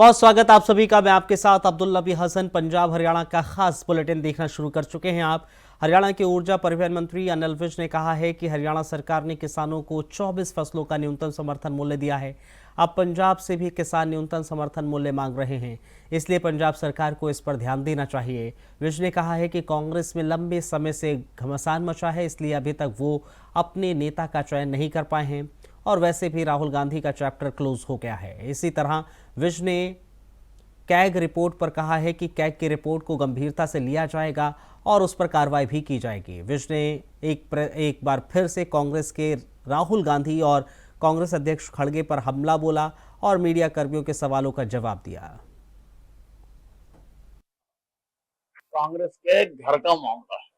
बहुत स्वागत आप सभी का। मैं आपके साथ अब्दुल नबी हसन। पंजाब हरियाणा का खास बुलेटिन देखना शुरू कर चुके हैं आप। हरियाणा के ऊर्जा परिवहन मंत्री अनिल विज ने कहा है कि हरियाणा सरकार ने किसानों को 24 फसलों का न्यूनतम समर्थन मूल्य दिया है। अब पंजाब से भी किसान न्यूनतम समर्थन मूल्य मांग रहे हैं, इसलिए पंजाब सरकार को इस पर ध्यान देना चाहिए। विज ने कहा है कि कांग्रेस में लंबे समय से घमासान मचा है, इसलिए अभी तक वो अपने नेता का चयन नहीं कर पाए हैं और वैसे भी राहुल गांधी का चैप्टर क्लोज हो गया है। इसी तरह विज ने कैग रिपोर्ट पर कहा है कि कैग की रिपोर्ट को गंभीरता से लिया जाएगा और उस पर कार्रवाई भी की जाएगी। विज ने एक बार फिर से कांग्रेस के राहुल गांधी और कांग्रेस अध्यक्ष खड़गे पर हमला बोला और मीडिया कर्मियों के सवालों का जवाब दिया। कांग्रेस के घर का मामला है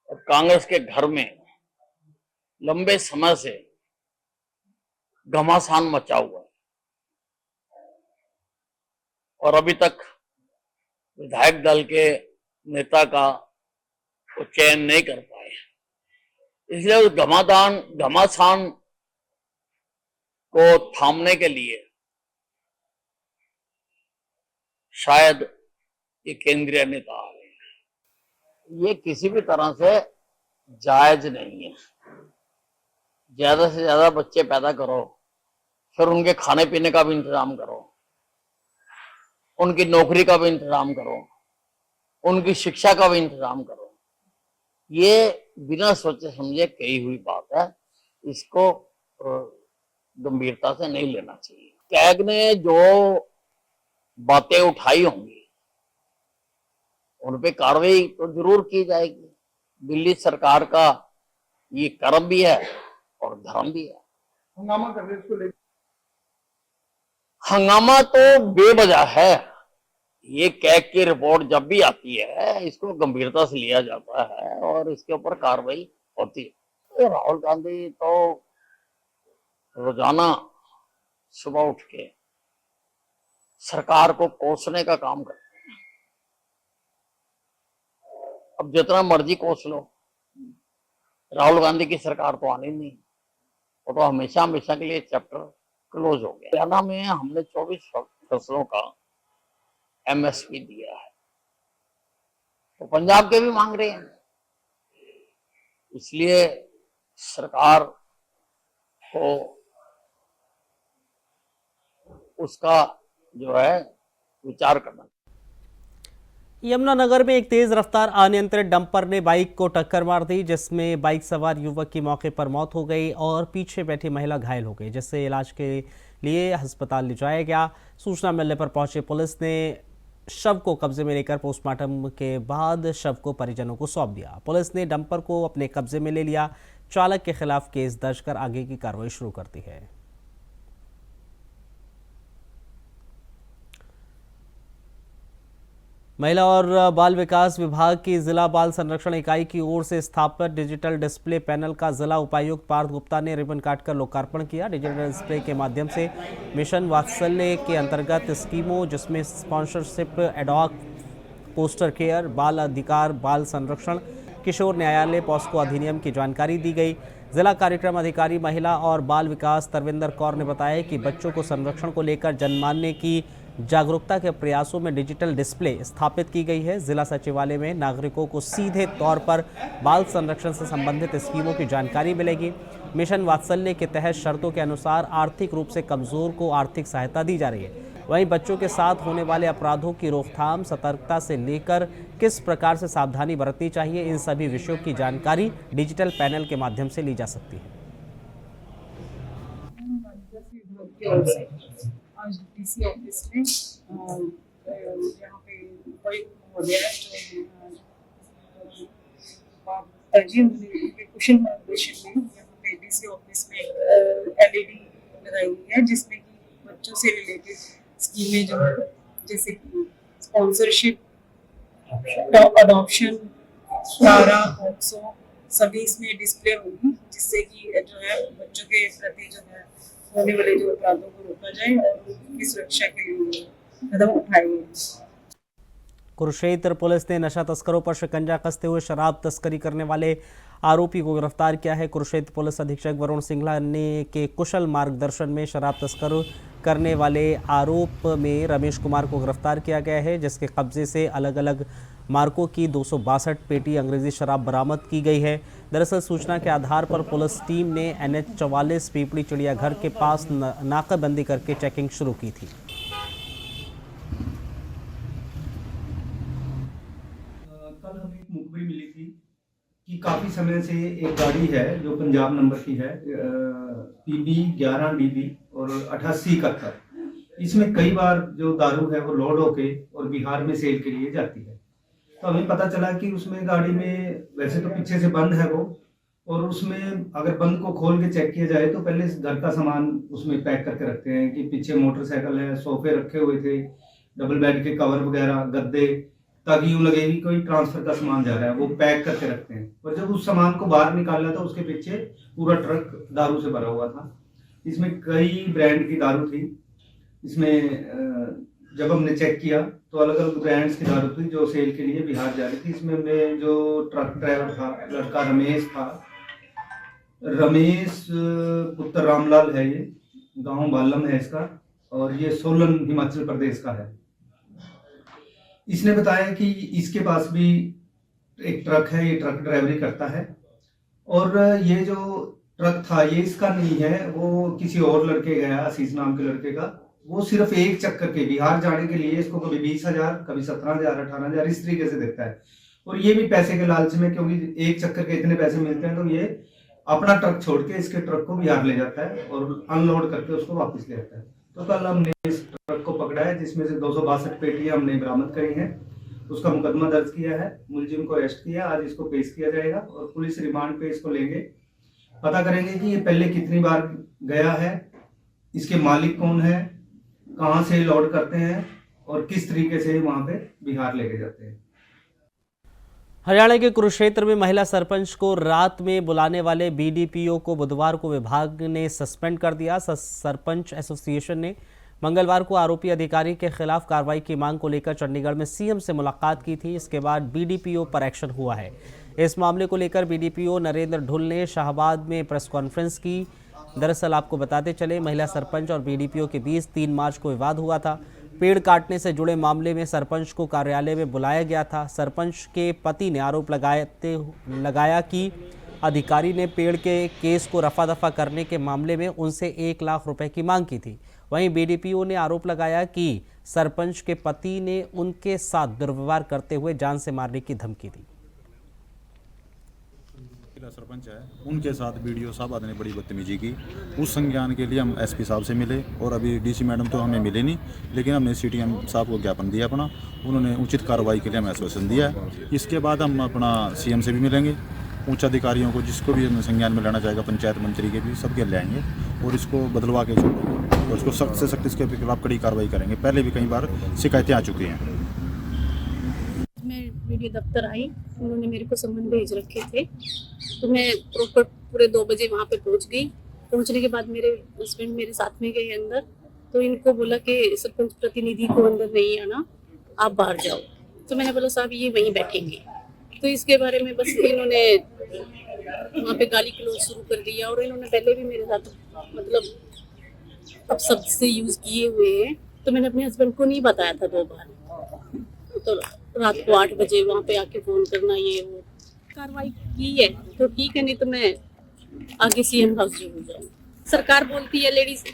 और कांग्रेस के घर में लंबे समय से घमासान मचा हुआ है और अभी तक विधायक दल के नेता का वो चयन नहीं कर पाए। इसलिए उस घमासान को थामने के लिए शायद ये केंद्रीय नेता आ रहे हैं। ये किसी भी तरह से जायज नहीं है। ज्यादा से ज्यादा बच्चे पैदा करो, फिर उनके खाने पीने का भी इंतजाम करो, उनकी नौकरी का भी इंतजाम करो, उनकी शिक्षा का भी इंतजाम करो। ये बिना सोचे समझे कही हुई बात है, इसको गंभीरता से नहीं लेना चाहिए। कैग ने जो बातें उठाई होंगी उन पे कार्रवाई तो जरूर की जाएगी। दिल्ली सरकार का ये कर्म भी है और धर्म भी है। हंगामा करने को लेकर हंगामा तो बेवजह है। ये कैग की रिपोर्ट जब भी आती है इसको गंभीरता से लिया जाता है और इसके ऊपर कार्रवाई होती है। तो राहुल गांधी तो रोजाना सुबह उठ के सरकार को कोसने का काम करते हैं। अब जितना मर्जी कोस लो, राहुल गांधी की सरकार तो आनी नहीं, वो तो हमेशा हमेशा के लिए चैप्टर क्लोज हो गया। हरियाणा में हमने 24 फसलों का एमएसपी दिया है, तो पंजाब के भी मांग रहे हैं। इसलिए सरकार को उसका जो है विचार करना। यमुनानगर में एक तेज रफ्तार अनियंत्रित डंपर ने बाइक को टक्कर मार दी, जिसमें बाइक सवार युवक की मौके पर मौत हो गई और पीछे बैठी महिला घायल हो गई, जिससे इलाज के लिए अस्पताल ले जाया गया। सूचना मिलने पर पहुंची पुलिस ने शव को कब्जे में लेकर पोस्टमार्टम के बाद शव को परिजनों को सौंप दिया। पुलिस ने डंपर को अपने कब्जे में ले लिया। चालक के खिलाफ केस दर्ज कर आगे की कार्रवाई शुरू कर दी है। महिला और बाल विकास विभाग की जिला बाल संरक्षण इकाई की ओर से स्थापित डिजिटल डिस्प्ले पैनल का जिला उपायुक्त पार्थ गुप्ता ने रिबन काटकर लोकार्पण किया। डिजिटल डिस्प्ले के माध्यम से मिशन वात्सल्य के अंतर्गत स्कीमों, जिसमें स्पॉन्सरशिप, एडॉक, पोस्टर केयर, बाल अधिकार, बाल संरक्षण, किशोर न्यायालय, पॉस्को अधिनियम की जानकारी दी गई। जिला कार्यक्रम अधिकारी महिला और बाल विकास तरविंदर कौर ने बताया कि बच्चों को संरक्षण को लेकर जनमानने की जागरूकता के प्रयासों में डिजिटल डिस्प्ले स्थापित की गई है। जिला सचिवालय में नागरिकों को सीधे तौर पर बाल संरक्षण से संबंधित स्कीमों की जानकारी मिलेगी। मिशन वात्सल्य के तहत शर्तों के अनुसार आर्थिक रूप से कमजोर को आर्थिक सहायता दी जा रही है। वहीं बच्चों के साथ होने वाले अपराधों की रोकथाम, सतर्कता से लेकर किस प्रकार से सावधानी बरतनी चाहिए, इन सभी विषयों की जानकारी डिजिटल पैनल के माध्यम से ली जा सकती है। आज डीसी ऑफिस में यहाँ पे कुशल मार्गदर्शन में यहाँ पे डीसी ऑफिस में एलईडी लगाई हुई है, जिसमें कि बच्चों से रिलेटेड स्कीमें जो है, जैसे कि स्पॉन्सरशिप, अडॉप्शन, तारा, पॉक्सो, सभी इसमें डिस्प्ले होगी, जिससे कि जो है बच्चों के प्रति जो है होने वाले जो अपराधों को रोका जाए और उनकी सुरक्षा के लिए कदम उठाए गए। कुरुक्षेत्र पुलिस ने नशा तस्करों पर शिकंजा कसते हुए शराब तस्करी करने वाले आरोपी को गिरफ्तार किया है। कुरुक्षेत्र पुलिस अधीक्षक वरुण सिंघला ने के कुशल मार्गदर्शन में शराब तस्कर करने वाले आरोप में रमेश कुमार को गिरफ्तार किया गया है, जिसके कब्जे से अलग अलग मार्कों की 262 पेटी अंग्रेजी शराब बरामद की गई है। दरअसल सूचना के आधार पर पुलिस टीम ने NH 44 पीपड़ी चिड़ियाघर के पास नाकाबंदी करके चेकिंग शुरू की थी। कल हमें एक मुखबिर मिली थी कि काफ़ी समय से एक गाड़ी है जो पंजाब नंबर की है PB 11DB और 8871, इसमें कई बार जो दारू है वो लोड होके और बिहार में सेल के लिए जाती है। तो हमें पता चला कि उसमें गाड़ी में वैसे तो पीछे से बंद है वो, और उसमें अगर बंद को खोल के चेक किया जाए तो पहले घर का सामान उसमें पैक करके रखते हैं कि पीछे मोटरसाइकिल है, सोफे रखे हुए थे, डबल बेड के कवर वगैरह, गद्दे, ताकि यूं लगे कि कोई ट्रांसफर का सामान जा रहा है, वो पैक करके रखते हैं। और जब उस सामान को बाहर निकाला तो उसके पीछे पूरा ट्रक दारू से भरा हुआ था। इसमें कई ब्रांड की दारू थी। इसमें जब हमने चेक किया तो अलग अलग ब्रांड्स की दारू थी जो सेल के लिए बिहार जा रही थी। इसमें हमने जो ट्रक ड्राइवर था, लड़का रमेश था, रमेश पुत्र रामलाल है, ये गांव बालम है इसका, और ये सोलन हिमाचल प्रदेश का है। इसने बताया कि इसके पास भी एक ट्रक है, ये ट्रक ड्राइवरी करता है, और ये जो ट्रक था ये इसका नहीं है, वो किसी और लड़के गया, आशीष नाम के लड़के का। वो सिर्फ एक चक्कर के बिहार जाने के लिए इसको कभी 20,000, कभी 17,000, 18,000 इस तरीके से देता है। और ये भी पैसे के लालच में, क्योंकि एक चक्कर के इतने पैसे मिलते हैं, तो ये अपना ट्रक छोड़ के इसके ट्रक को बिहार ले जाता है और अनलोड करके उसको वापस ले आता है। तो कल हमने इस ट्रक को पकड़ा है, जिसमें से 262 पेटियां हमने बरामद करी हैं। उसका मुकदमा दर्ज किया है, मुलजिम को अरेस्ट किया, आज इसको पेश किया जाएगा और पुलिस रिमांड पे इसको लेंगे। पता करेंगे कि ये पहले कितनी बार गया है, इसके मालिक कौन है, कहां से लोड करते हैं और किस तरीके से वहां पे बिहार लेके जाते हैं। हरियाणा के कुरुक्षेत्र में महिला सरपंच को रात में बुलाने वाले BDPO को बुधवार को विभाग ने सस्पेंड कर दिया। सरपंच एसोसिएशन ने मंगलवार को आरोपी अधिकारी के खिलाफ कार्रवाई की मांग को लेकर चंडीगढ़ में CM से मुलाकात की थी। इसके बाद BDPO पर एक्शन हुआ है। इस मामले को लेकर BDPO नरेंद्र ढुल ने शाहबाद में प्रेस कॉन्फ्रेंस की। दरअसल आपको बताते चले, महिला सरपंच और BDPO के बीच 3 मार्च को विवाद हुआ था। पेड़ काटने से जुड़े मामले में सरपंच को कार्यालय में बुलाया गया था। सरपंच के पति ने आरोप लगाया कि अधिकारी ने पेड़ के केस को रफा दफा करने के मामले में उनसे 1 लाख रुपए की मांग की थी। वहीं BDPO ने आरोप लगाया कि सरपंच के पति ने उनके साथ दुर्व्यवहार करते हुए जान से मारने की धमकी दी। सरपंच है, उनके साथ BDO साहब ने बड़ी बदतमीजी की। उस संज्ञान के लिए हम SP साहब से मिले और अभी DC मैडम तो हमें मिले नहीं, लेकिन हमने CTM साहब को ज्ञापन दिया अपना, उन्होंने उचित कार्रवाई के लिए हमें आश्वासन दिया है। इसके बाद हम अपना CM से भी मिलेंगे, उच्च अधिकारियों को जिसको भी संज्ञान में लाना चाहेगा, पंचायत मंत्री के भी, सबके ले आएंगे और इसको बदलवा के छोड़ेंगे और इसको सख्त से सख्त इसके खिलाफ कड़ी कार्रवाई करेंगे। पहले भी कई बार शिकायतें आ चुकी हैं। मैं वीडियो दफ्तर आई, उन्होंने मेरे को समन भेज रखे थे, तो मैं प्रॉपर पूरे 2 बजे वहाँ पे पहुँच गई। पहुँचने के बाद मेरे हस्बैंड मेरे साथ में गए अंदर, तो इनको बोला कि सरपंच प्रतिनिधि को अंदर नहीं आना, आप बाहर जाओ। तो मैंने बोला साहब ये वहीं बैठेंगे। तो इसके बारे में बस इन्होंने वहाँ पे गाली गलौज शुरू कर दिया, और इन्होंने पहले भी मेरे साथ मतलब अब शब्द से यूज़ किए हुए हैं। तो मैंने अपने हस्बैंड को नहीं बताया था 2 बार, तो रात को 8 बजे वहाँ पे आके फ़ोन करना, ये वो कार्रवाई की है तो ठीक है, नहीं तो मैं आगे CM हाउस जरूर जाऊँ। सरकार बोलती है लेडीज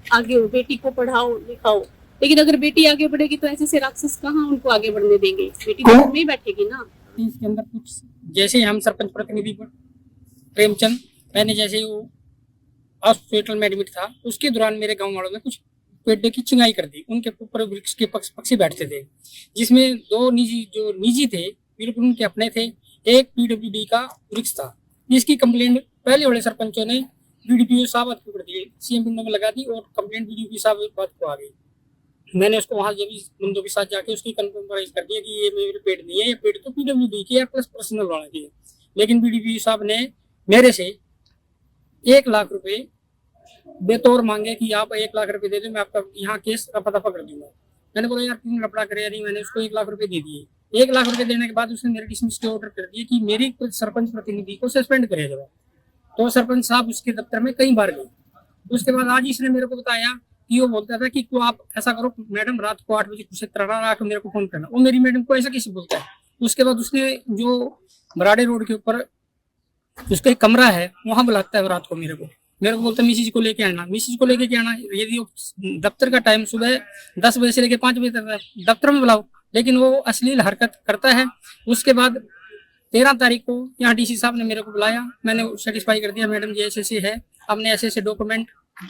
आगे हो, बेटी को पढ़ाओ लिखाओ, लेकिन अगर बेटी आगे बढ़ेगी तो ऐसे से राक्षस कहाँ उनको आगे बढ़ने देंगे? बेटी तो नहीं बैठेगी ना। इसके अंदर कुछ जैसे हम सरपंच प्रतिनिधि प्रेमचंद, मैंने जैसे वो हॉस्पिटल में एडमिट था, उसके दौरान मेरे गांव वालों ने कुछ पेड़ की चिंगाई कर दी। उनके ऊपर वृक्ष के पक्षी बैठते थे, जिसमें 2 निजी थे, बिल्कुल उनके अपने थे। एक PWD का वृक्ष था, जिसकी कंप्लेंट पहले वाले सरपंचों ने BDPO साहब को कर दी, CM पिंडों में लगा दी और कंप्लेंट BDPO साहब बात को आ गई। मैंने उसको वहाँ जब बंदों के साथ जाके उसकी कन्फर्माइज कर दिया कि ये मेरे पेड़ नहीं है, ये पेड़ तो PWD की है प्लस पर्सनल वाला की है। लेकिन BDPO साहब ने मेरे से 1 लाख रुपए बेतौर मांगे कि आप 1 लाख रुपए दे दो, मैं आपका यहाँ केस रफा दफा कर दूंगा। मैंने बोला यार क्यों लफड़ा करे, नहीं मैंने उसको 1 लाख रुपए दे दिए। 1 लाख रुपए देने के बाद उसने मेरे डिसमिस के ऑर्डर कर दिए कि मेरी सरपंच प्रतिनिधि को सस्पेंड करेगा जाए। तो सरपंच साहब उसके दफ्तर में कई बार गए। उसके बाद आज इसने मेरे को बताया कि वो बोलता था कि तो आप ऐसा करो मैडम, रात को 8 बजे कुछ आके मेरे को फोन करना। वो मेरी मैडम को ऐसा कैसे बोलता है? उसके बाद उसने जो बराड़े रोड के ऊपर उसका एक कमरा है वहां बुलाता है रात को मेरे को बोलता है मिसिज को लेके आना, मिसिज को लेके आना। यदि दफ्तर का टाइम सुबह 10 बजे से लेके 5 बजे तक दफ्तर में बुलाओ, लेकिन वो अश्लील हरकत करता है। उसके बाद 13 तारीख को यहाँ डीसी साहब ने मेरे को बुलाया, मैंने सेटिस्फाई कर दिया मैडम जी ऐसे है, हमने ऐसे डॉक्यूमेंट,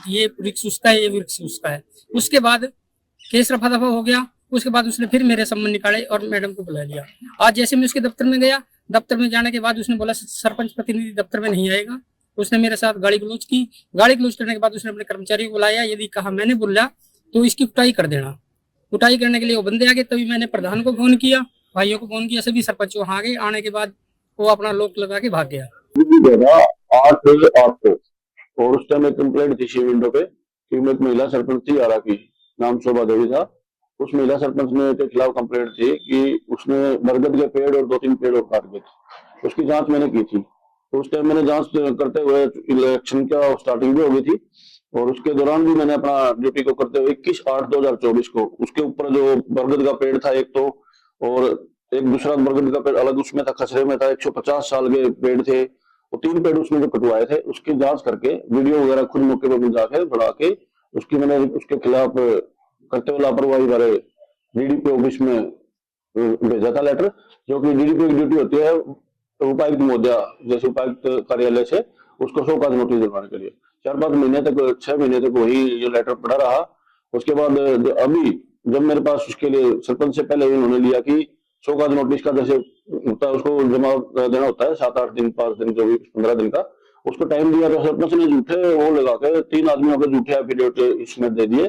ये वृक्ष उसका है, ये वृक्ष उसका है। उसके बाद केस रफा दफा हो गया। उसके बाद उसने फिर मेरे संबंध निकाले और मैडम को बुला लिया। आज जैसे मैं उसके दफ्तर में गया, दफ्तर में जाने के बाद उसने बोला सरपंच प्रतिनिधि दफ्तर में नहीं आएगा। उसने मेरे साथ गाली गलौज की। गाली गलौज करने के बाद उसने अपने कर्मचारी को बुलाया, यदि कहा मैंने बोला तो इसकी कुटाई कर देना। कुटाई करने के लिए वो बंदे आ गए। तभी मैंने प्रधान को फोन किया, भाइयों को फोन किया, सभी सरपंच वहां आ गए। आने के बाद वो अपना लॉक लगा के भाग गया। 8 को और उस टाइम एक कंप्लेंट थी शी विंडो पे कि एक महिला सरपंच थी आरा की, नाम शोभा देवी था। उस महिला सरपंच ने के खिलाफ कंप्लेंट थी कि उसने बरगद के पेड़ और 2-3 पेड़ और काट दिए थे। उसकी जांच मैंने की थी। तो उस टाइम मैंने जांच करते हुए इलेक्शन का स्टार्टिंग भी हो गई थी और उसके दौरान भी मैंने अपना ड्यूटी को करते हुए 21/8/2024 को उसके ऊपर जो बरगद का पेड़ था एक तो, और एक दूसरा बरगद का पेड़ अलग उसमें था, खसरे में था, 150 साल के पेड़ थे। वो 3 पेड़ उसमें जो कटवाए थे उसकी जांच करके वीडियो वगैरह खुद मौके पर जाके बढ़ा के उसकी मैंने उसके खिलाफ करते हुए लापरवाही बारे डीडीपी ऑफिस में भेजा था लेटर, जो कि डीडीपी की ड्यूटी होती है उपायुक्त महोदया जैसे उपायुक्त कार्यालय से उसको शोकाज नोटिस दिलवाने के लिए। 4-5 महीने तक 6 महीने तक वही ये लेटर पड़ा रहा। उसके बाद अभी जब मेरे पास उसके लिए सरपंच से पहले उन्होंने लिया कि शोकाज नोटिस का जैसे होता है उसको जमा देना होता है 7-8 दिन 5 दिन जो भी 15 दिन का, उसको टाइम दिया। तो सरपंच ने झूठे वो लगा के 3 आदमियों के झूठे एफिडेविट इसमें दे दिए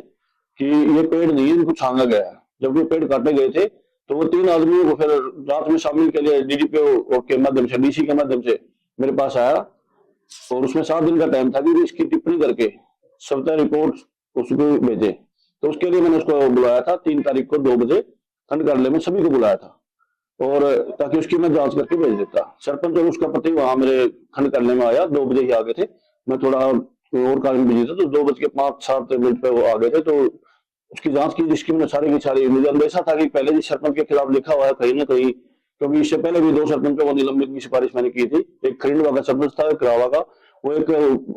कि ये पेड़ नहीं है, इनको छांगा गया है। जब ये पेड़ काटे गए थे तो वो 3 आदमियों को फिर जांच में शामिल के लिए डीडीपी के माध्यम से, डीसी के माध्यम से मेरे पास आया और उसमें 7 दिन का टाइम था कि इसकी टिप्पणी करके सविता रिपोर्ट उसको भेजे। तो उसके लिए मैंने उसको बुलाया था 3 तारीख को 2 बजे खंड कार्यालय में सभी को बुलाया था और ताकि उसकी मैं जांच करके भेज देता। सरपंच और उसका पति वहां मेरे खंड कार्यालय में आया, 2 बजे ही आ गए थे। मैं थोड़ा और काम में बिजी था तो 2:05-7 मिनट पे वो आ गए थे। तो उसकी जांच की जिसकी मैंने सारी की सारी, मुझे अंदेशा था कि पहले जिस सरपंच के खिलाफ लिखा हुआ है कहीं ना कहीं, क्योंकि इससे पहले भी 2 सरपंचों को निलंबित की सिफारिश मैंने की थी। एक खरीदवा का सरपंच था, एक रावा का, वो एक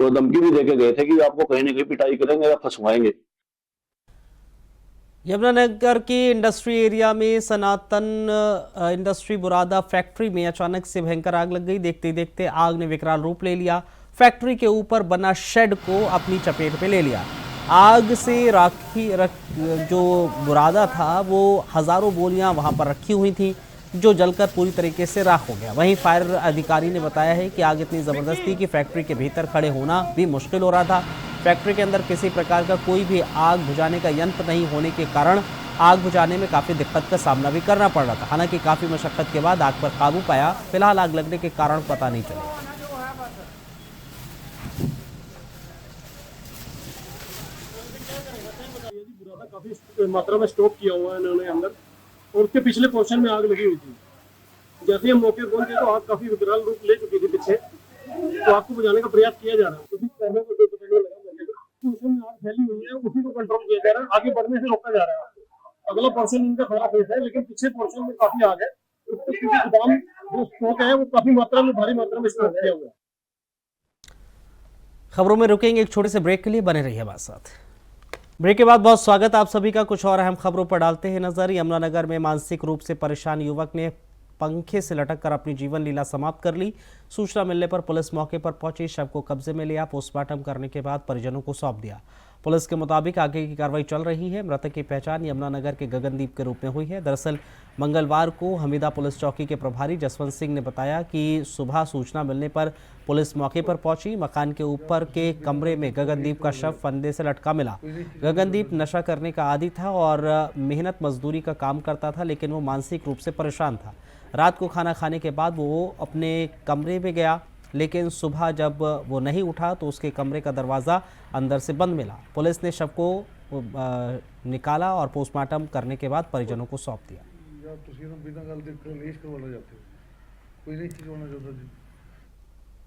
धमकी भी देके गए थे कि आपको कहीं ना कहीं पिटाई करेंगे या फंसवाएंगे। यमुनानगर के इंडस्ट्री एरिया में सनातन इंडस्ट्री बुरादा फैक्ट्री में अचानक से भयंकर आग लग गई। देखते देखते आग ने विकराल रूप ले लिया। फैक्ट्री के ऊपर बना शेड को अपनी चपेट में ले लिया। आग से जो बुरादा था वो हजारों बोलियां वहां पर रखी हुई थी जो जलकर पूरी तरीके से राख हो गया। वहीं फायर अधिकारी ने बताया है कि आग इतनी ज़बरदस्त थी कि फैक्ट्री के भीतर खड़े होना भी मुश्किल हो रहा था। फैक्ट्री के अंदर किसी प्रकार का कोई भी आग बुझाने का यंत्र नहीं होने के कारण आग बुझाने में काफ़ी दिक्कत का सामना भी करना पड़ रहा था। हालांकि काफ़ी मशक्कत के बाद आग पर काबू पाया। फिलहाल आग लगने के कारण पता नहीं चले। काफी मात्रा में स्टॉक किया हुआ है इन्होंने अंदर, और उसके पिछले पोर्शन में आग लगी हुई थी। जैसे हम मौके पहुंचे तो आग काफी विकराल रूप ले चुकी थी पीछे, तो आग को बुझाने का प्रयास किया जा रहा है। उसी करने को जो पकड़ने लगा उसमें आग फैली हुई है, उसी को कंट्रोल किया जा रहा है, आगे बढ़ने से रोका जा रहा है। अगला पोर्शन इनका खराब फेस है, लेकिन पिछले पोर्शन में काफी आग है। गोदाम जो स्टॉक है वो काफी मात्रा में, भारी मात्रा में स्टॉक किया हुआ है। खबरों में रुकेंगे एक छोटे से ब्रेक के लिए, बने रहिए हमारे साथ। ब्रेक के बाद बहुत स्वागत आप सभी का। कुछ और अहम खबरों पर डालते हैं नजर। यमुनानगर में मानसिक रूप से परेशान युवक ने पंखे से लटक कर अपनी जीवन लीला समाप्त कर ली। सूचना मिलने पर पुलिस मौके पर पहुंची, शव को कब्जे में लिया, पोस्टमार्टम करने के बाद परिजनों को सौंप दिया। पुलिस के मुताबिक आगे की कार्रवाई चल रही है। मृतक की पहचान यमुनानगर के गगनदीप के रूप में हुई है। दरअसल मंगलवार को हमीदा पुलिस चौकी के प्रभारी जसवंत सिंह ने बताया कि सुबह सूचना मिलने पर पुलिस मौके पर पहुंची। मकान के ऊपर के कमरे में गगनदीप का शव फंदे से लटका मिला। गगनदीप नशा करने का आदी था और मेहनत मजदूरी का काम करता था, लेकिन वो मानसिक रूप से परेशान था। रात को खाना खाने के बाद वो अपने कमरे में गया, लेकिन सुबह जब वो नहीं उठा तो उसके कमरे का दरवाज़ा अंदर से बंद मिला। पुलिस ने शव को निकाला और पोस्टमार्टम करने के बाद परिजनों को सौंप दिया।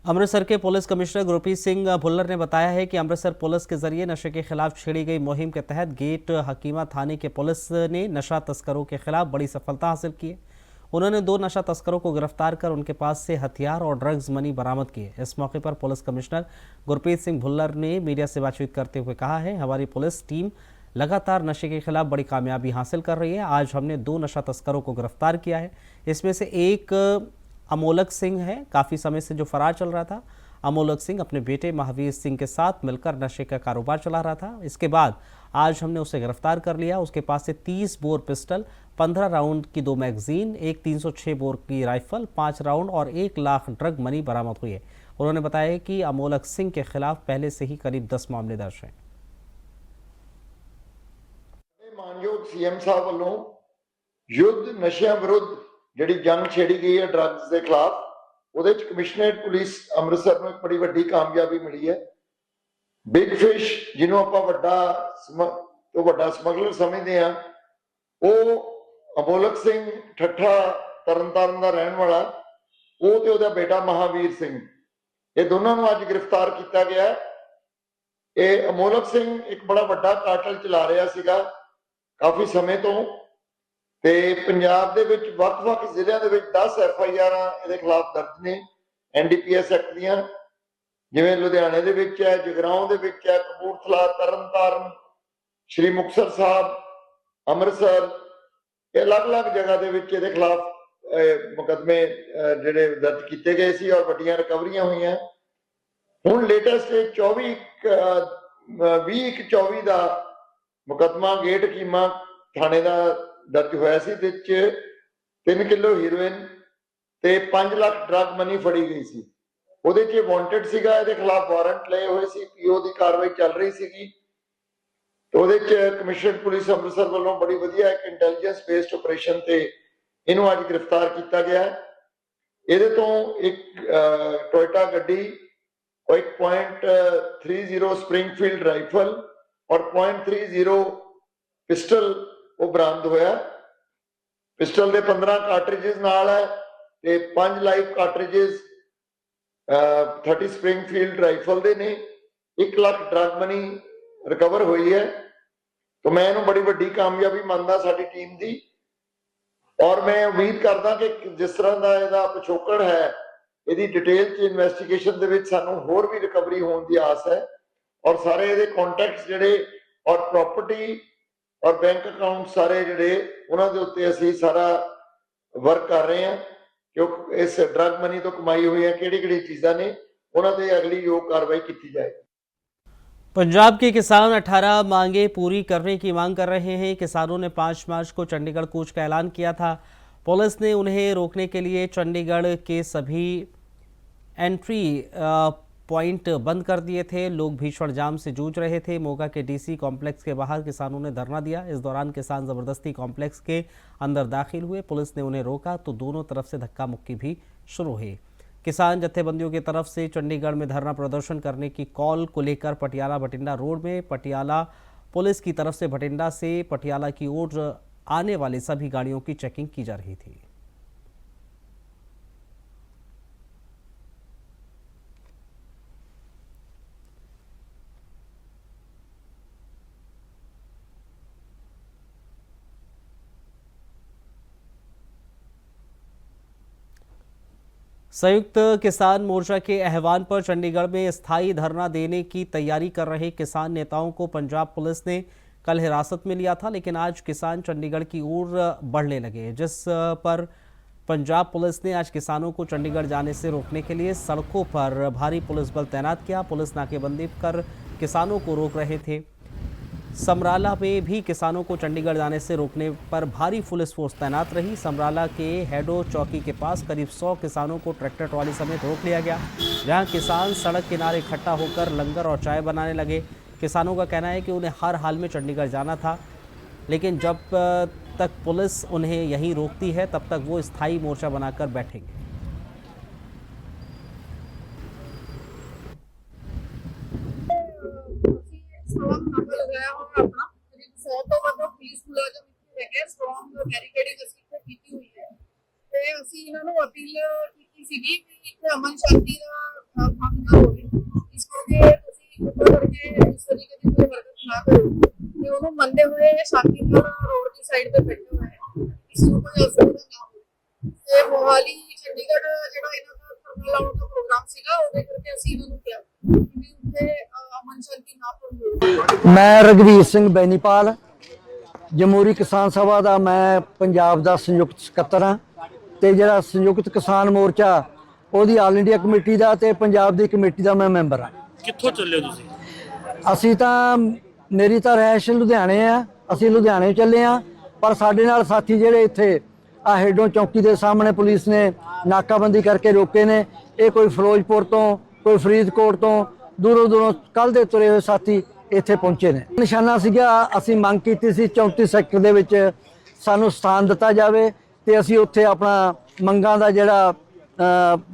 अमृतसर के पुलिस कमिश्नर गुरप्रीत सिंह भुल्लर ने बताया है कि अमृतसर पुलिस के जरिए नशे के खिलाफ छेड़ी गई मुहिम के तहत गेट हकीमा थाने के पुलिस ने नशा तस्करों के खिलाफ बड़ी सफलता हासिल की है। उन्होंने 2 नशा तस्करों को गिरफ्तार कर उनके पास से हथियार और ड्रग्स मनी बरामद किए। इस मौके पर पुलिस कमिश्नर गुरप्रीत सिंह भुल्लर ने मीडिया से बातचीत करते हुए कहा है, हमारी पुलिस टीम लगातार नशे के खिलाफ बड़ी कामयाबी हासिल कर रही है। आज हमने 2 नशा तस्करों को गिरफ्तार किया है। इसमें से एक अमोलक सिंह है, काफ़ी समय से जो फरार चल रहा था। अमोलक सिंह अपने बेटे महावीर सिंह के साथ मिलकर नशे का कारोबार चला रहा था। इसके बाद आज हमने उसे गिरफ्तार कर लिया। उसके पास से 30 बोर पिस्टल, 15 राउंड की 2 मैगजीन, एक 306 बोर की राइफल, 5 राउंड और 1 लाख ड्रग मनी बरामद हुई है। उन्होंने बताया कि अमोलक सिंह के खिलाफ पहले से ही करीब 10 मामले दर्ज हैं। मानयोग सीएम साहब वालों युद्ध नशिया विरुद्ध ਜਿਹੜੀ ਜੰਗ ਛੇੜੀ ਗਈ ਹੈ ਡਰੱਗਸ ਦੇ ਖਿਲਾਫ, ਉਹਦੇ ਚ ਕਮਿਸ਼ਨਰੇਟ ਪੁਲਿਸ ਅੰਮ੍ਰਿਤਸਰ ਨੂੰ ਇੱਕ ਬੜੀ ਵੱਡੀ ਕਾਮਯਾਬੀ ਮਿਲੀ ਹੈ। ਬਿਗ ਫਿਸ਼ ਜਿਹਨੂੰ ਆਪਾਂ ਵੱਡਾ ਸਮਗਲਰ ਸਮਝਦੇ ਆ, ਉਹ ਅਮੋਲਕ ਸਿੰਘ ਠੱਠਾ ਤਰਨਤਾਰਨ ਦਾ ਰਹਿਣ ਵਾਲਾ, ਉਹ ਤੇ ਉਹਦਾ ਬੇਟਾ ਮਹਾਵੀਰ ਸਿੰਘ, ਇਹ ਦੋਨਾਂ ਨੂੰ ਅੱਜ ਗ੍ਰਿਫਤਾਰ ਕੀਤਾ ਗਿਆ। ਇਹ ਅਮੋਲਕ ਸਿੰਘ ਇੱਕ ਬੜਾ ਵੱਡਾ ਕਾਟਲ ਚਲਾ ਰਿਹਾ ਸੀਗਾ ਕਾਫੀ ਸਮੇਂ ਤੋਂ, ਤੇ ਪੰਜਾਬ ਦੇ ਵਿੱਚ ਵੱਖ-ਵੱਖ ਜ਼ਿਲ੍ਹਿਆਂ ਦੇ ਵਿੱਚ 10 ਐਫਆਈਆਰਾਂ ਇਹਦੇ ਖਿਲਾਫ ਦਰਜ ਨੇ ਐਨਡੀਪੀਐਸ ਐਕਟ ਦੀਆਂ, ਜਿਵੇਂ ਲੁਧਿਆਣੇ ਦੇ ਵਿੱਚ ਹੈ, ਜਗਰਾਉਂ ਦੇ ਵਿੱਚ ਹੈ, ਕਪੂਰਥਲਾ, ਤਰਨਤਾਰਨ, ਸ਼੍ਰੀ ਮੁਕਤਸਰ ਸਾਹਿਬ, ਅੰਮ੍ਰਿਤਸਰ, ਇਹ ਅਲੱਗ-ਅਲੱਗ ਜਗ੍ਹਾ ਦੇ ਵਿੱਚ ਇਹਦੇ ਖਿਲਾਫ ਮੁਕੱਦਮੇ ਜਿਹੜੇ ਦਰਜ ਕੀਤੇ ਗਏ ਸੀ ਔਰ ਵੱਡੀਆਂ ਰਿਕਵਰੀਆਂ ਹੋਈਆਂ। ਹੁਣ ਲੇਟੈਸਟ 20/24 ਦਾ ਮੁਕੱਦਮਾ ਗੇਟ ਹਕੀਮਾ ਥਾਣੇ ਦਾ ਦਰਜ ਹੋਇਆ ਸੀ, ਤੇ 3 ਕਿਲੋ ਹੀਰੋਇਨ ਤੇ 5 ਲੱਖ ਡਰੱਗ ਮਨੀ ਫੜੀ ਗਈ ਸੀ। ਉਹਦੇ 'ਚ ਵਾਂਟਡ ਸੀਗਾ, ਇਹਦੇ ਖਿਲਾਫ ਵਾਰੰਟ ਲਏ ਹੋਏ ਸੀ, ਪੀਓ ਦੀ ਕਾਰਵਾਈ ਚੱਲ ਰਹੀ ਸੀਗੀ। ਤੇ ਉਹਦੇ 'ਚ ਕਮਿਸ਼ਨਰ ਪੁਲਿਸ ਅੰਮ੍ਰਿਤਸਰ ਵੱਲੋਂ ਬੜੀ ਵਧੀਆ ਇੱਕ ਇੰਟੈਲੀਜੈਂਸ ਬੇਸਡ ਆਪਰੇਸ਼ਨ ਤੇ ਇਹਨੂੰ ਅੱਜ ਗ੍ਰਿਫਤਾਰ ਕੀਤਾ ਗਿਆ। ਇਹਦੇ ਤੋਂ ਇੱਕ ਟੋਇਟਾ ਗੱਡੀ और एक .30 स्प्रिंगफील्ड राइफल और .30 पिस्टल वो बरामद होया। पिस्टल दे 15 कार्ट्रिजेस नाल है ते 5 लाइव कार्ट्रिजेस 30 स्प्रिंगफील्ड राइफल दे ने। 1 लाख ड्रग मनी रिकवर हुई है। तो मैं इन्हूं बड़ी वड्डी कामयाबी मानदा साडी टीम दी, और मैं उम्मीद करदा कि जिस तरह दा इहदा पिछोकड़ है, ਇਹਦੀ ਡਿਟੇਲ ਚ ਇਨਵੈਸਟੀਗੇਸ਼ਨ ਦੇ ਵਿੱਚ ਸਾਨੂੰ ਹੋਰ ਵੀ ਰਿਕਵਰੀ ਹੋਣ ਦੀ ਆਸ ਹੈ, ਔਰ ਸਾਰੇ ਇਹਦੇ ਕੰਟੈਕਟਸ ਜਿਹੜੇ ਔਰ ਪ੍ਰਾਪਰਟੀ ਔਰ ਬੈਂਕ ਅਕਾਊਂਟ ਸਾਰੇ ਜਿਹੜੇ ਉਹਨਾਂ ਦੇ ਉੱਤੇ ਅਸੀਂ ਸਾਰਾ ਵਰਕ ਕਰ ਰਹੇ ਹਾਂ ਕਿ ਇਸ ਡਰੱਗ ਮਨੀ ਤੋਂ ਕਮਾਈ ਹੋਈਆਂ ਕਿਹੜੀ ਚੀਜ਼ਾਂ ਨੇ ਉਹਨਾਂ ਤੇ ਅਗਲੀ ਯੋਗ ਕਾਰਵਾਈ ਕੀਤੀ ਜਾਏ। पंजाब के किसान 18 मांगे पूरी करने की मांग कर रहे हैं। किसानों ने 5 मार्च को चंडीगढ़ कूच का ऐलान किया था। पुलिस ने उन्हें रोकने के लिए चंडीगढ़ के सभी एंट्री पॉइंट बंद कर दिए थे। लोग भीषण जाम से जूझ रहे थे। मोगा के डीसी कॉम्प्लेक्स के बाहर किसानों ने धरना दिया। इस दौरान किसान ज़बरदस्ती कॉम्प्लेक्स के अंदर दाखिल हुए। पुलिस ने उन्हें रोका तो दोनों तरफ से धक्का मुक्की भी शुरू हुई। किसान जत्थेबंदियों की तरफ से चंडीगढ़ में धरना प्रदर्शन करने की कॉल को लेकर पटियाला बठिंडा रोड में पटियाला पुलिस की तरफ से बठिंडा से पटियाला की ओर आने वाली सभी गाड़ियों की चेकिंग की जा रही थी। संयुक्त किसान मोर्चा के आह्वान पर चंडीगढ़ में स्थायी धरना देने की तैयारी कर रहे किसान नेताओं को पंजाब पुलिस ने कल हिरासत में लिया था, लेकिन आज किसान चंडीगढ़ की ओर बढ़ने लगे, जिस पर पंजाब पुलिस ने आज किसानों को चंडीगढ़ जाने से रोकने के लिए सड़कों पर भारी पुलिस बल तैनात किया। पुलिस नाकेबंदी कर किसानों को रोक रहे थे। समराला में भी किसानों को चंडीगढ़ जाने से रोकने पर भारी पुलिस फोर्स तैनात रही। समराला के हेडो चौकी के पास करीब 100 किसानों को ट्रैक्टर ट्रॉली समेत रोक लिया गया, जहां किसान सड़क किनारे इकट्ठा होकर लंगर और चाय बनाने लगे। किसानों का कहना है कि उन्हें हर हाल में चंडीगढ़ जाना था, लेकिन जब तक पुलिस उन्हें यहीं रोकती है तब तक वो स्थायी मोर्चा बनाकर बैठेंगे। लगाया होगा अपना ਅਮਨ ਸ਼ਾਂਤੀ ਦਾ ਭੰਗ ਨਾ ਹੋਵੇ, ਇਸ ਕਰਕੇ ਤੁਸੀਂ ਕਿਰਪਾ ਕਰਕੇ ਇਸ ਤਰੀਕੇ ਦੀ ਕੋਈ ਹਰਕਤ ਨਾ ਕਰੋ ਤੇ ਉਹਨੂੰ ਮੰਨਦੇ ਹੋਏ ਸ਼ਾਂਤੀ ਨਾਲ ਰੋਡ ਦੀ ਸਾਈਡ ਤੇ ਬੈਠੇ ਹੋਏ ਹੈ, ਇਸ ਨੂੰ ਕੋਈ ਅਸਰ ਨਾ ਹੋਵੇ। ਤੇ ਮੋਹਾਲੀ ਚੰਡੀਗੜ੍ਹ ਜਿਹੜਾ ਇਹਨਾਂ ਦਾ ਧਰਨਾ ਲਾਉਣ ਦਾ ਪ੍ਰੋਗਰਾਮ ਸੀਗਾ, ਉਹਦੇ ਕਰਕੇ ਅਸੀਂ ਇਹਨਾਂ ਨੂੰ ਕਿਹਾ ਕਿ ਉੱਥੇ ਅਮਨ ਸ਼ਾਂਤੀ ਨਾ ਭੰਗ ਮੈਂ ਰਘਵੀਰ ਸਿੰਘ ਬੈਨੀਪਾਲ, ਜਮਹੂਰੀ ਕਿਸਾਨ ਸਭਾ ਦਾ ਮੈਂ ਪੰਜਾਬ ਦਾ ਸੰਯੁਕਤ ਸਕੱਤਰ ਹਾਂ ਤੇ ਜਿਹੜਾ ਸੰਯੁਕਤ ਕਿਸਾਨ ਮੋਰਚਾ ਉਹਦੀ ਆਲ ਇੰਡੀਆ ਕਮੇਟੀ ਦਾ ਤੇ ਪੰਜਾਬ ਦੀ ਕਮੇਟੀ ਦਾ ਮੈਂ ਮੈਂਬਰ ਹਾਂ। ਕਿੱਥੋਂ ਚੱਲੇ ਤੁਸੀਂ? ਅਸੀਂ ਤਾਂ ਮੇਰੀ ਤਾਂ ਰਹਿਸ਼ ਲੁਧਿਆਣੇ ਆ, ਅਸੀਂ ਲੁਧਿਆਣੇ ਚੱਲੇ ਆ, ਪਰ ਸਾਡੇ ਨਾਲ ਸਾਥੀ ਜਿਹੜੇ ਇੱਥੇ ਆ ਹੇਡੋਂ ਚੌਂਕੀ ਦੇ ਸਾਹਮਣੇ ਪੁਲਿਸ ਨੇ ਨਾਕਾਬੰਦੀ ਕਰਕੇ ਰੋਕੇ ਨੇ, ਇਹ ਕੋਈ ਫਿਰੋਜ਼ਪੁਰ ਤੋਂ, ਕੋਈ ਫਰੀਦਕੋਟ ਤੋਂ, ਦੂਰੋਂ ਦੂਰੋਂ ਕੱਲ ਦੇ ਤੁਰੇ ਹੋਏ ਸਾਥੀ ਇੱਥੇ ਪਹੁੰਚੇ ਨੇ। ਨਿਸ਼ਾਨਾ ਸੀਗਾ, ਅਸੀਂ ਮੰਗ ਕੀਤੀ ਸੀ 34 ਸੈਕਟਰ ਦੇ ਵਿੱਚ ਸਾਨੂੰ ਸਥਾਨ ਦਿੱਤਾ ਜਾਵੇ ਤੇ ਅਸੀਂ ਉੱਥੇ ਆਪਣਾ ਮੰਗਾਂ ਦਾ ਜਿਹੜਾ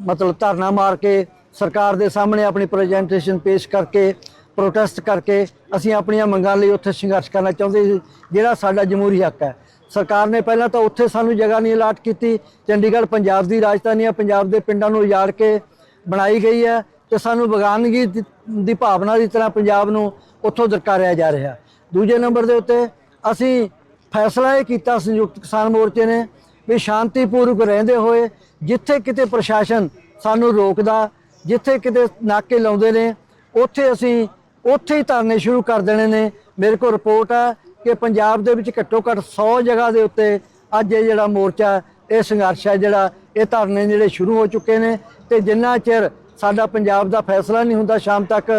ਮਤਲਬ ਧਰਨਾ ਮਾਰ ਕੇ ਸਰਕਾਰ ਦੇ ਸਾਹਮਣੇ ਆਪਣੀ ਪ੍ਰੈਜੈਂਟੇਸ਼ਨ ਪੇਸ਼ ਕਰਕੇ ਪ੍ਰੋਟੈਸਟ ਕਰਕੇ ਅਸੀਂ ਆਪਣੀਆਂ ਮੰਗਾਂ ਲਈ ਉੱਥੇ ਸੰਘਰਸ਼ ਕਰਨਾ ਚਾਹੁੰਦੇ ਸੀ, ਜਿਹੜਾ ਸਾਡਾ ਜਮਹੂਰੀ ਹੱਕ ਹੈ। ਸਰਕਾਰ ਨੇ ਪਹਿਲਾਂ ਤਾਂ ਉੱਥੇ ਸਾਨੂੰ ਜਗ੍ਹਾ ਨਹੀਂ ਅਲਾਟ ਕੀਤੀ, ਚੰਡੀਗੜ੍ਹ ਪੰਜਾਬ ਦੀ ਰਾਜਧਾਨੀ ਹੈ, ਪੰਜਾਬ ਦੇ ਪਿੰਡਾਂ ਨੂੰ ਉਜਾੜ ਕੇ ਬਣਾਈ ਗਈ ਹੈ ਤੇ ਸਾਨੂੰ ਬਗਾਨਗੀ ਦੀ ਭਾਵਨਾ ਦੀ ਤਰ੍ਹਾਂ ਪੰਜਾਬ ਨੂੰ ਉੱਥੋਂ ਦਰਕਾਰਿਆ ਜਾ ਰਿਹਾ। ਦੂਜੇ ਨੰਬਰ ਦੇ ਉੱਤੇ ਅਸੀਂ ਫੈਸਲਾ ਇਹ ਕੀਤਾ ਸੰਯੁਕਤ ਕਿਸਾਨ ਮੋਰਚੇ ਨੇ ਵੀ ਸ਼ਾਂਤੀਪੂਰਵਕ ਰਹਿੰਦੇ ਹੋਏ ਜਿੱਥੇ ਕਿਤੇ ਪ੍ਰਸ਼ਾਸਨ ਸਾਨੂੰ ਰੋਕਦਾ, ਜਿੱਥੇ ਕਿਤੇ ਨਾਕੇ ਲਾਉਂਦੇ ਨੇ, ਉੱਥੇ ਅਸੀਂ ਉੱਥੇ ਹੀ ਧਰਨੇ ਸ਼ੁਰੂ ਕਰ ਦੇਣੇ ਨੇ। ਮੇਰੇ ਕੋਲ ਰਿਪੋਰਟ ਹੈ ਕਿ ਪੰਜਾਬ ਦੇ ਵਿੱਚ ਘੱਟੋ ਘੱਟ 100 ਜਗ੍ਹਾ ਦੇ ਉੱਤੇ ਅੱਜ ਇਹ ਜਿਹੜਾ ਮੋਰਚਾ, ਇਹ ਸੰਘਰਸ਼ ਹੈ ਜਿਹੜਾ, ਇਹ ਧਰਨੇ ਜਿਹੜੇ ਸ਼ੁਰੂ ਹੋ ਚੁੱਕੇ ਨੇ ਤੇ ਜਿੰਨਾ ਚਿਰ ਸਾਡਾ ਪੰਜਾਬ ਦਾ ਫੈਸਲਾ ਨਹੀਂ ਹੁੰਦਾ ਸ਼ਾਮ ਤੱਕ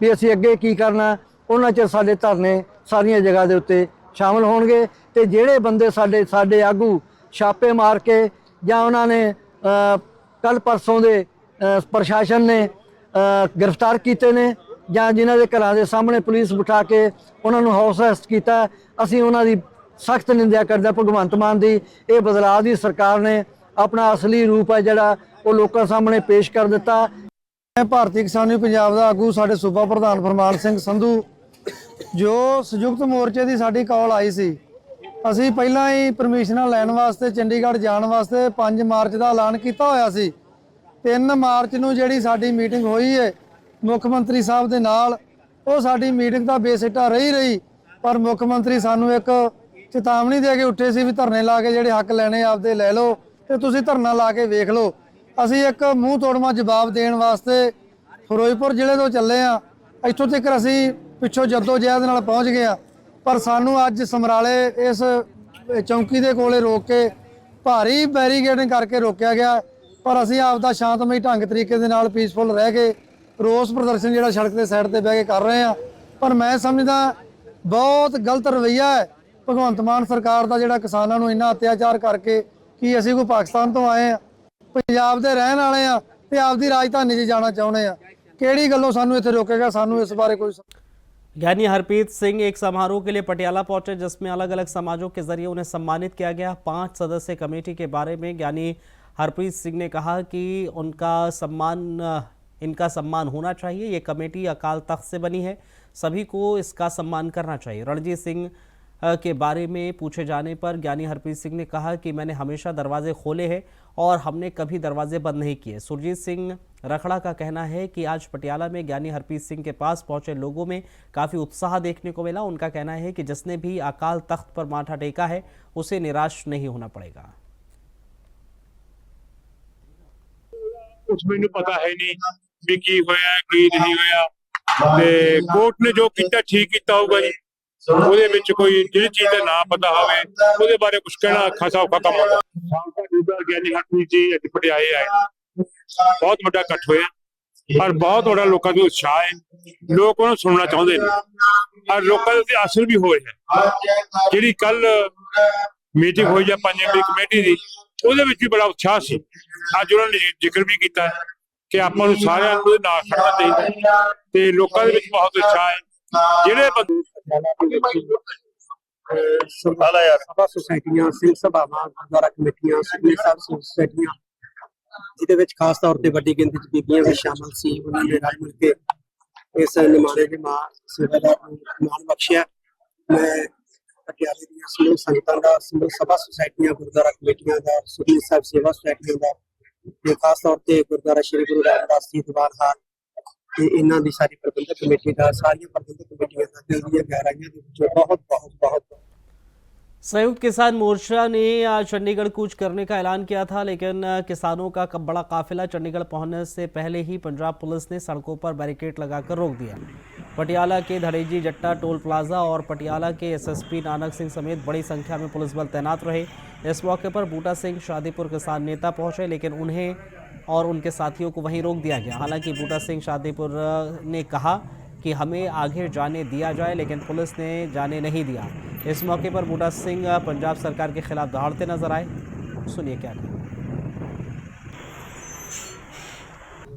ਵੀ ਅਸੀਂ ਅੱਗੇ ਕੀ ਕਰਨਾ, ਉਹਨਾਂ ਚਿਰ ਸਾਡੇ ਧਰਨੇ ਸਾਰੀਆਂ ਜਗ੍ਹਾ ਦੇ ਉੱਤੇ ਸ਼ਾਮਲ ਹੋਣਗੇ। ਤੇ ਜਿਹੜੇ ਬੰਦੇ ਸਾਡੇ ਆਗੂ ਛਾਪੇ ਮਾਰ ਕੇ ਜਾਂ ਉਹਨਾਂ ਨੇ ਕੱਲ ਪਰਸੋਂ ਦੇ ਪ੍ਰਸ਼ਾਸਨ ਨੇ ਗ੍ਰਿਫਤਾਰ ਕੀਤੇ ਨੇ ਜਾਂ ਜਿਨ੍ਹਾਂ ਦੇ ਘਰਾਂ ਦੇ ਸਾਹਮਣੇ ਪੁਲਿਸ ਬਿਠਾ ਕੇ ਉਹਨਾਂ ਨੂੰ ਹਾਊਸ ਅਰੈਸਟ ਕੀਤਾ, ਅਸੀਂ ਉਹਨਾਂ ਦੀ ਸਖਤ ਨਿੰਦਿਆ ਕਰਦੇ ਹਾਂ। ਭਗਵੰਤ ਮਾਨ ਦੀ ਇਹ ਬਦਲਾਅ ਦੀ ਸਰਕਾਰ ਨੇ ਆਪਣਾ ਅਸਲੀ ਰੂਪ ਹੈ ਜਿਹੜਾ ਉਹ ਲੋਕਾਂ ਸਾਹਮਣੇ ਪੇਸ਼ ਕਰ ਦਿੱਤਾ। ਮੈਂ ਭਾਰਤੀ ਕਿਸਾਨ ਯੂਨੀਅਨ ਪੰਜਾਬ ਦਾ ਆਗੂ ਸਾਡੇ ਸੂਬਾ ਪ੍ਰਧਾਨ ਫਰਮਾਨ ਸਿੰਘ ਸੰਧੂ, ਜੋ ਸੰਯੁਕਤ ਮੋਰਚੇ ਦੀ ਸਾਡੀ ਕਾਲ ਆਈ ਸੀ, ਅਸੀਂ ਪਹਿਲਾਂ ਹੀ ਪਰਮਿਸ਼ਨਾਂ ਲੈਣ ਵਾਸਤੇ ਚੰਡੀਗੜ੍ਹ ਜਾਣ ਵਾਸਤੇ 5 ਮਾਰਚ ਦਾ ਐਲਾਨ ਕੀਤਾ ਹੋਇਆ ਸੀ। 3 ਮਾਰਚ ਨੂੰ ਜਿਹੜੀ ਸਾਡੀ ਮੀਟਿੰਗ ਹੋਈ ਹੈ ਮੁੱਖ ਮੰਤਰੀ ਸਾਹਿਬ ਦੇ ਨਾਲ, ਉਹ ਸਾਡੀ ਮੀਟਿੰਗ ਤਾਂ ਬੇਸਿੱਟਾ ਰਹੀ, ਪਰ ਮੁੱਖ ਮੰਤਰੀ ਸਾਨੂੰ ਇੱਕ ਚੇਤਾਵਨੀ ਦੇ ਕੇ ਉੱਠੇ ਸੀ ਵੀ ਧਰਨੇ ਲਾ ਕੇ ਜਿਹੜੇ ਹੱਕ ਲੈਣੇ ਆਪਦੇ ਲੈ ਲਓ ਤੇ ਤੁਸੀਂ ਧਰਨਾ ਲਾ ਕੇ ਵੇਖ ਲਓ। ਅਸੀਂ ਇੱਕ ਮੂੰਹ ਤੋੜਵਾਂ ਜਵਾਬ ਦੇਣ ਵਾਸਤੇ ਫਿਰੋਜ਼ਪੁਰ ਜ਼ਿਲ੍ਹੇ ਤੋਂ ਚੱਲੇ ਆ, ਇੱਥੋਂ ਤੱਕ ਅਸੀਂ ਪਿੱਛੋਂ ਜਹਿਦ ਨਾਲ ਪਹੁੰਚ ਗਏ ਆ, ਪਰ ਸਾਨੂੰ ਅੱਜ ਸਮਰਾਲੇ ਇਸ ਚੌਂਕੀ ਦੇ ਕੋਲੇ ਰੋਕ ਕੇ ਭਾਰੀ ਬੈਰੀਕੇਡਿੰਗ ਕਰਕੇ ਰੋਕਿਆ ਗਿਆ। ਪਰ ਅਸੀਂ ਆਪਦਾ ਸ਼ਾਂਤਮਈ ਢੰਗ ਤਰੀਕੇ ਦੇ ਨਾਲ ਪੀਸਫੁਲ ਰਹਿ ਕੇ ਰੋਸ ਪ੍ਰਦਰਸ਼ਨ ਜਿਹੜਾ ਸੜਕ ਦੇ ਸਾਈਡ ਤੇ ਬਹਿ ਕੇ ਕਰ ਰਹੇ ਆ। ਪਰ ਮੈਂ ਸਮਝਦਾ ਬਹੁਤ ਗਲਤ ਰਵੱਈਆ ਹੈ ਭਗਵੰਤ ਮਾਨ ਸਰਕਾਰ ਦਾ, ਜਿਹੜਾ ਕਿਸਾਨਾਂ ਨੂੰ ਇੰਨਾ ਅਤਿਆਚਾਰ ਕਰਕੇ ਕਿ ਅਸੀਂ ਕੋਈ ਪਾਕਿਸਤਾਨ ਤੋਂ ਆਏ ਆ, ਪੰਜਾਬ ਦੇ ਰਹਿਣ ਵਾਲੇ ਆ ਤੇ ਆਪਦੀ ਰਾਜਧਾਨੀ 'ਚ ਜਾਣਾ ਚਾਹੁੰਦੇ ਆ, ਕਿਹੜੀ ਗੱਲੋਂ ਸਾਨੂੰ ਇੱਥੇ ਰੋकेगा, ਸਾਨੂੰ इस बारे कोई। ज्ञानी हरप्रीत सिंह एक समारोह के लिए पटियाला पहुंचे जिसमें अलग अलग समाजों के जरिए उन्हें सम्मानित किया गया। 5 सदस्य कमेटी के बारे में ज्ञानी हरप्रीत सिंह ने कहा कि इनका सम्मान होना चाहिए। ये कमेटी अकाल तख्त से बनी है, सभी को इसका सम्मान करना चाहिए। रणजीत सिंह के बारे में पूछे जाने पर ज्ञानी हरप्रीत सिंह ने कहा कि मैंने हमेशा दरवाजे खोले हैं और हमने कभी दरवाजे बंद नहीं किए। सुरजीत सिंह रखड़ा का कहना है कि आज पटियाला में ज्ञानी हरप्रीत सिंह के पास पहुंचे लोगों में काफ़ी उत्साह देखने को मिला। उनका कहना है कि जिसने भी अकाल तख्त पर माथा टेका है उसे निराश नहीं होना पड़ेगा। कुछ मैंने पता है नहीं भी की होया की नहीं होया, ते कोर्ट ने जो किया ठीक किया होगा जी। ਉਹਦੇ ਵਿੱਚ ਕੋਈ ਜਿਹੜੀ ਚੀਜ਼ ਦਾ ਨਾ ਪਤਾ ਹੋਵੇ ਉਹਦੇ ਬਾਰੇ ਕੁਝ ਕਹਿਣਾ ਖਾਸਾ ਔਖਾ ਕੰਮ ਹੁੰਦਾ। ਸਾਂਸਦ ਲੀਡਰ ਗਿਆਨੀ ਹਰਪ੍ਰੀਤ ਜੀ ਅੱਜ ਪਟਿਆਲੇ ਆਏ, ਬਹੁਤ ਵੱਡਾ ਇਕੱਠ ਹੋਇਆ ਪਰ ਬਹੁਤ ਵੱਡਾ ਲੋਕਾਂ ਦਾ ਉਤਸ਼ਾਹ ਹੈ, ਲੋਕ ਉਹਨੂੰ ਸੁਣਨਾ ਚਾਹੁੰਦੇ ਨੇ ਔਰ ਲੋਕਾਂ ਦੇ ਅਸਰ ਵੀ ਹੋਏ ਹੈ। ਜਿਹੜੀ ਕੱਲ ਮੀਟਿੰਗ ਹੋਈ ਹੈ ਪੰਜ ਮੈਂਬਰੀ ਕਮੇਟੀ ਦੀ, ਉਹਦੇ ਵਿੱਚ ਵੀ ਬੜਾ ਉਤਸ਼ਾਹ ਸੀ। ਅੱਜ ਉਹਨਾਂ ਨੇ ਜ਼ਿਕਰ ਵੀ ਕੀਤਾ ਕਿ ਆਪਾਂ ਨੂੰ ਸਾਰਿਆਂ ਨੂੰ ਨਾਲ ਖੜਨਾ ਚਾਹੀਦਾ ਤੇ ਲੋਕਾਂ ਦੇ ਵਿੱਚ ਬਹੁਤ ਉਤਸ਼ਾਹ ਹੈ। ਜਿਹੜੇ ਬੰਦੇ ਸਭਾ ਸੁਸਾਇਟੀਆਂ, ਸਿੰਘ ਸਭਾਵਾਂ, ਗੁਰਦੁਆਰਾ ਕਮੇਟੀਆਂ, ਸੁਖਮਨੀ ਸਾਹਿਬ ਸੁਸਾਇਟੀਆਂ, ਜਿਹਦੇ ਵਿੱਚ ਖਾਸ ਤੌਰ ਤੇ ਵੱਡੀ ਗਿਣਤੀ ਚ ਬੀਬੀਆਂ ਵੀ ਸ਼ਾਮਲ ਸੀ, ਉਹਨਾਂ ਨੇ ਰਲ ਮਿਲ ਕੇ ਇਸ ਨਿਮਾਣੇ ਦੀ ਮਾਂ ਸੇਵਾਦਾਰ ਨੂੰ ਮਾਣ ਬਖਸ਼ਿਆ। ਮੈਂ ਪਟਿਆਲੇ ਦੀਆਂ ਸਮੂਹ ਸੰਗਤਾਂ ਦਾ, ਸਮੂਹ ਸਭਾ ਸੁਸਾਇਟੀਆਂ, ਗੁਰਦੁਆਰਾ ਕਮੇਟੀਆਂ ਦਾ, ਸੁਖਮਨੀ ਸਾਹਿਬ ਸੇਵਾ ਸੁਸਾਇਟੀਆਂ ਦਾ ਤੇ ਖਾਸ ਤੌਰ ਤੇ ਗੁਰਦੁਆਰਾ ਸ਼੍ਰੀ ਗੁਰੂ ਰਾਮਦਾਸ ਜੀ ਦੀਵਾਨ ਹਾਲ ਤੇ ਇਹਨਾਂ ਦੀ ਸਾਰੀ ਪ੍ਰਬੰਧਕ ਕਮੇਟੀ ਦਾ, ਸਾਰੀਆਂ ਪ੍ਰਬੰਧਕ ਕਮੇਟੀਆਂ ਦਾ ਦਿਲ ਦੀਆਂ ਗਹਿਰਾਈਆਂ ਦੇ ਵਿੱਚੋਂ बहुत बहुत संयुक्त किसान मोर्चा ने आज चंडीगढ़ कूच करने का ऐलान किया था, लेकिन किसानों का बड़ा काफिला चंडीगढ़ पहुंचने से पहले ही पंजाब पुलिस ने सड़कों पर बैरिकेड लगाकर रोक दिया। पटियाला के धड़ेजी जट्टा टोल प्लाजा और पटियाला के एसएसपी नानक सिंह समेत बड़ी संख्या में पुलिस बल तैनात रहे। इस मौके पर बूटा सिंह शादीपुर किसान नेता पहुंचे, लेकिन उन्हें और उनके साथियों को वहीं रोक दिया गया। हालांकि बूटा सिंह शादीपुर ने कहा कि हमें आगे जाने दिया जाए, लेकिन पुलिस ने जाने नहीं दिया। इस मौके पर बूटा सिंह पंजाब सरकार के खिलाफ दहाड़ते नजर आए। सुनिए क्या कहा।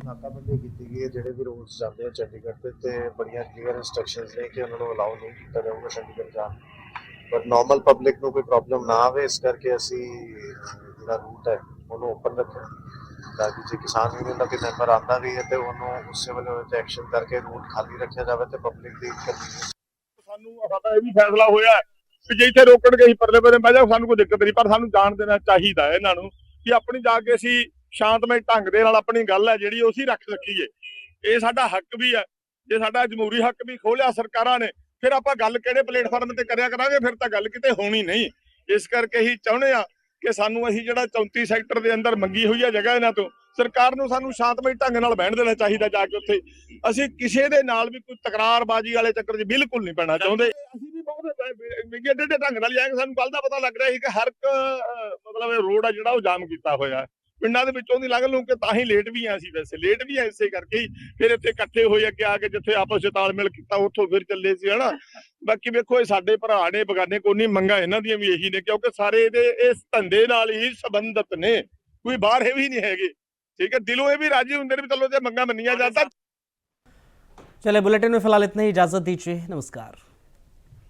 ਨਾਕਾਬੰਦੀ ਕੀਤੀ ਗਈ ਹੈ। ਜਿਹੜੇ ਵੀ ਰੋਡਸ ਜਾਂਦੇ ਆ ਚੰਡੀਗੜ੍ਹ ਤੇ ਬੜੀਆਂ ਕਲੀਅਰ ਇਨਸਟਰਕਸ਼ਨਸ ਨੇ ਕਿ ਉਹਨਾਂ ਨੂੰ ਅਲਾਉ ਨਹੀਂ ਕੀਤਾ ਜਾਊਗਾ ਚੰਡੀਗੜ੍ਹ ਜਾਣ, ਪਰ ਨਾਰਮਲ ਪਬਲਿਕ ਨੂੰ ਕੋਈ ਪ੍ਰੋਬਲਮ ਨਾ ਆਵੇ, ਇਸ ਕਰਕੇ ਅਸੀਂ ਜਿਹੜਾ ਰੂਟ ਹੈ ਉਹਨੂੰ ਓਪਨ ਰੱਖਿਆ ਤਾਂ ਕਿ ਜੇ ਕਿਸਾਨ ਯੂਨੀਅਨ ਦਾ ਕੋਈ ਮੈਂਬਰ ਆਉਂਦਾ ਵੀ ਹੈ ਤੇ ਉਹਨੂੰ ਉਸੇ ਵੇਲੇ ਉਹਦੇ 'ਤੇ ਐਕਸ਼ਨ ਕਰਕੇ ਰੂਟ ਖਾਲੀ ਰੱਖਿਆ ਜਾਵੇ ਤੇ ਪਬਲਿਕ ਦੀ ਕਨਵੀਨੀਅੰਸ। ਸਾਨੂੰ ਸਾਡਾ ਇਹ ਵੀ ਫੈਸਲਾ ਹੋਇਆ ਕਿ ਜੇ ਇੱਥੇ ਰੋਕਣਗੇ ਅਸੀਂ ਪਰਲੇ ਪਰਲੇ ਬਹਿ ਜਾ, ਸਾਨੂੰ ਕੋਈ ਦਿੱਕਤ ਨਹੀਂ, ਪਰ ਸਾਨੂੰ ਜਾਣ ਦੇਣਾ ਚਾਹੀਦਾ ਹੈ ਇਹਨਾਂ ਨੂੰ ਕਿ ਆਪਣੀ ਜਾ ਕੇ ਅਸੀਂ ਸ਼ਾਂਤਮਈ ਢੰਗ ਦੇ ਨਾਲ ਆਪਣੀ ਗੱਲ ਹੈ ਜਿਹੜੀ ਅਸੀਂ ਰੱਖ ਸਕੀਏ। ਇਹ ਸਾਡਾ ਹੱਕ ਵੀ ਹੈ। ਜੇ ਸਾਡਾ ਜਮਹੂਰੀ ਹੱਕ ਵੀ ਖੋਲਿਆ ਸਰਕਾਰਾਂ ਨੇ, ਫਿਰ ਆਪਾਂ ਗੱਲ ਕਿਹੜੇ ਪਲੇਟਫਾਰਮ ਤੇ ਕਰਿਆ ਕਰਾਂਗੇ, ਫਿਰ ਤਾਂ ਗੱਲ ਕਿਤੇ ਹੋਣੀ ਨਹੀਂ। ਇਸ ਕਰਕੇ ਹੀ ਚਾਹੁੰਦੇ ਆ ਕਿ ਸਾਨੂੰ ਅਸੀਂ ਜਿਹੜਾ 34 ਸੈਕਟਰ ਦੇ ਅੰਦਰ ਮੰਗੀ ਹੋਈ ਹੈ ਜਗ੍ਹਾ, ਇਹਨਾਂ ਤੋਂ ਸਰਕਾਰ ਨੂੰ ਸਾਨੂੰ ਸ਼ਾਂਤਮਈ ਢੰਗ ਨਾਲ ਬਹਿਣ ਦੇਣਾ ਚਾਹੀਦਾ। ਜਾ ਕੇ ਉੱਥੇ ਅਸੀਂ ਕਿਸੇ ਦੇ ਨਾਲ ਵੀ ਕੋਈ ਤਕਰਾਰਬਾਜ਼ੀ ਵਾਲੇ ਚੱਕਰ 'ਚ ਬਿਲਕੁਲ ਨਹੀਂ ਪੈਣਾ ਚਾਹੁੰਦੇ। ਅਸੀਂ ਵੀ ਬਹੁਤ ਵਿਗੇ ਢੰਗ ਨਾਲ ਜਾਏਗਾ। ਸਾਨੂੰ ਕੱਲ ਦਾ ਪਤਾ ਲੱਗ ਰਿਹਾ ਸੀ ਕਿ ਹਰ ਇੱਕ ਮਤਲਬ ਰੋਡ ਆ ਜਿਹੜਾ ਉਹ ਜਾਮ ਕੀਤਾ ਹੋਇਆ ਪਿੰਡਾਂ ਦੇ ਵਿੱਚੋਂ ਦੀ ਲੰਘ ਲੂ ਕੇ, ਤਾਂ ਹੀ ਲੇਟ ਵੀ ਆ ਅਸੀਂ। ਵੈਸੇ ਲੇਟ ਵੀ ਆ ਇਸੇ ਕਰਕੇ ਹੀ, ਫਿਰ ਇੱਥੇ ਇਕੱਠੇ ਹੋਏ ਅੱਗੇ ਆ ਕੇ ਜਿੱਥੇ ਆਪਸ ਵਿੱਚ ਤਾਲਮੇਲ ਕੀਤਾ ਉੱਥੋਂ ਫਿਰ ਚੱਲੇ ਸੀ ਹਨਾ। ਬਾਕੀ ਵੇਖੋ ਇਹ ਸਾਡੇ ਭਰਾ ਨੇ, ਬਗਾਨੇ ਕੋਈ ਨਹੀਂ, ਮੰਗਾ ਇਹਨਾਂ ਦੀਆਂ ਵੀ ਇਹੀ ਨੇ, ਕਿਉਂਕਿ ਸਾਰੇ ਇਹਦੇ ਇਸ ਧੰਦੇ ਨਾਲ ਹੀ ਸੰਬੰਧਿਤ ਨੇ, ਕੋਈ ਬਾਹਰ ਇਹ ਵੀ ਨਹੀਂ ਹੈਗੇ। ठीक है, दिलों में भी राजी होंगे भी, चलो मंगा मनिया जाता। चले बुलेटिन में फिलहाल इतना ही, इजाजत दीजिए, नमस्कार।